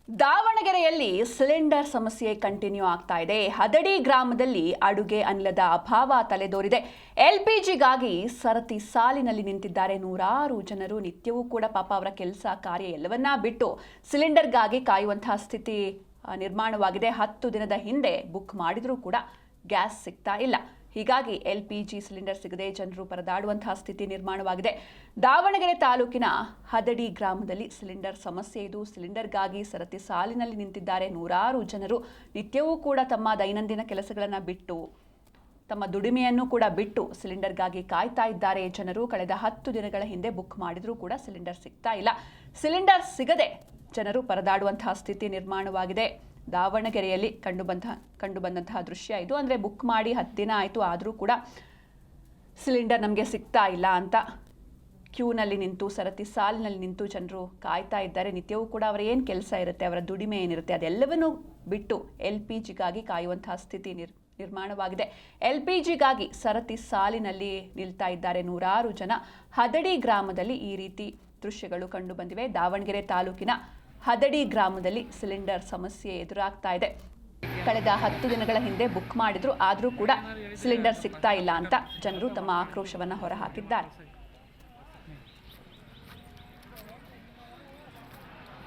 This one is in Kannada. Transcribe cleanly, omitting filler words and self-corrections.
ದಾವಣಗೆರೆಯಲ್ಲಿ ಸಿಲಿಂಡರ್ ಸಮಸ್ಯೆ ಕಂಟಿನ್ಯೂ ಆಗ್ತಾ ಇದೆ. ಹದಡಿ ಗ್ರಾಮದಲ್ಲಿ ಅಡುಗೆ ಅನಿಲದ ಅಭಾವ ತಲೆದೋರಿದೆ. ಎಲ್ಪಿಜಿಗಾಗಿ ಸರತಿ ಸಾಲಿನಲ್ಲಿ ನಿಂತಿದ್ದಾರೆ ನೂರಾರು ಜನರು. ನಿತ್ಯವೂ ಕೂಡ ಪಾಪ ಅವರ ಕೆಲಸ ಕಾರ್ಯ ಎಲ್ಲವನ್ನ ಬಿಟ್ಟು ಸಿಲಿಂಡರ್ಗಾಗಿ ಕಾಯುವಂತಹ ಸ್ಥಿತಿ ನಿರ್ಮಾಣವಾಗಿದೆ. 10 ದಿನದ ಹಿಂದೆ ಬುಕ್ ಮಾಡಿದ್ರೂ ಕೂಡ ಗ್ಯಾಸ್ ಸಿಗ್ತಾ ಇಲ್ಲ. ಹೀಗಾಗಿ ಎಲ್ಪಿಜಿ ಸಿಲಿಂಡರ್ ಸಿಗದೆ ಜನರು ಪರದಾಡುವಂತಹ ಸ್ಥಿತಿ ನಿರ್ಮಾಣವಾಗಿದೆ. ದಾವಣಗೆರೆ ತಾಲೂಕಿನ ಹದಡಿ ಗ್ರಾಮದಲ್ಲಿ ಸಿಲಿಂಡರ್ ಸಮಸ್ಯೆ ಇದು. ಸಿಲಿಂಡರ್ಗಾಗಿ ಸರತಿ ಸಾಲಿನಲ್ಲಿ ನಿಂತಿದ್ದಾರೆ ನೂರಾರು ಜನರು. ನಿತ್ಯವೂ ಕೂಡ ತಮ್ಮ ದೈನಂದಿನ ಕೆಲಸಗಳನ್ನು ಬಿಟ್ಟು ತಮ್ಮ ದುಡಿಮೆಯನ್ನು ಕೂಡ ಬಿಟ್ಟು ಸಿಲಿಂಡರ್ಗಾಗಿ ಕಾಯ್ತಾ ಇದ್ದಾರೆ ಜನರು. ಕಳೆದ 10 ದಿನಗಳ ಹಿಂದೆ ಬುಕ್ ಮಾಡಿದ್ರೂ ಕೂಡ ಸಿಲಿಂಡರ್ ಸಿಗ್ತಾ ಇಲ್ಲ. ಸಿಲಿಂಡರ್ ಸಿಗದೆ ಜನರು ಪರದಾಡುವಂತಹ ಸ್ಥಿತಿ ನಿರ್ಮಾಣವಾಗಿದೆ. ದಾವಣಗೆರೆಯಲ್ಲಿ ಕಂಡುಬಂದಂತಹ ದೃಶ್ಯ ಇದು. ಅಂದರೆ ಬುಕ್ ಮಾಡಿ 10 ದಿನ ಆಯಿತು, ಆದರೂ ಕೂಡ ಸಿಲಿಂಡರ್ ನಮಗೆ ಸಿಗ್ತಾ ಇಲ್ಲ ಅಂತ ಕ್ಯೂನಲ್ಲಿ ನಿಂತು ಸರತಿ ಸಾಲಿನಲ್ಲಿ ನಿಂತು ಜನರು ಕಾಯ್ತಾ ಇದ್ದಾರೆ. ನಿತ್ಯವೂ ಕೂಡ ಅವರ ಏನು ಕೆಲಸ ಇರುತ್ತೆ, ಅವರ ದುಡಿಮೆ ಏನಿರುತ್ತೆ ಅದೆಲ್ಲವನ್ನೂ ಬಿಟ್ಟು ಎಲ್ಪಿಜಿಗಾಗಿ ಕಾಯುವಂತಹ ಸ್ಥಿತಿ ನಿರ್ಮಾಣವಾಗಿದೆ. ಎಲ್ಪಿಜಿಗಾಗಿ ಸರತಿ ಸಾಲಿನಲ್ಲಿ ನಿಲ್ತಾ ಇದ್ದಾರೆ ನೂರಾರು ಜನ. ಹದಡಿ ಗ್ರಾಮದಲ್ಲಿ ಈ ರೀತಿ ದೃಶ್ಯಗಳು ಕಂಡುಬಂದಿವೆ. ದಾವಣಗೆರೆ ತಾಲೂಕಿನ ಹದಡಿ ಗ್ರಾಮದಲ್ಲಿ ಸಿಲಿಂಡರ್ ಸಮಸ್ಯೆ ಎದುರಾಗ್ತಾ ಇದೆ. ಕಳೆದ 10 ದಿನಗಳ ಹಿಂದೆ ಬುಕ್ ಮಾಡಿದ್ರು, ಆದರೂ ಕೂಡ ಸಿಲಿಂಡರ್ ಸಿಗ್ತಾ ಇಲ್ಲ ಅಂತ ಜನರು ತಮ್ಮ ಆಕ್ರೋಶವನ್ನು ಹೊರಹಾಕಿದ್ದಾರೆ.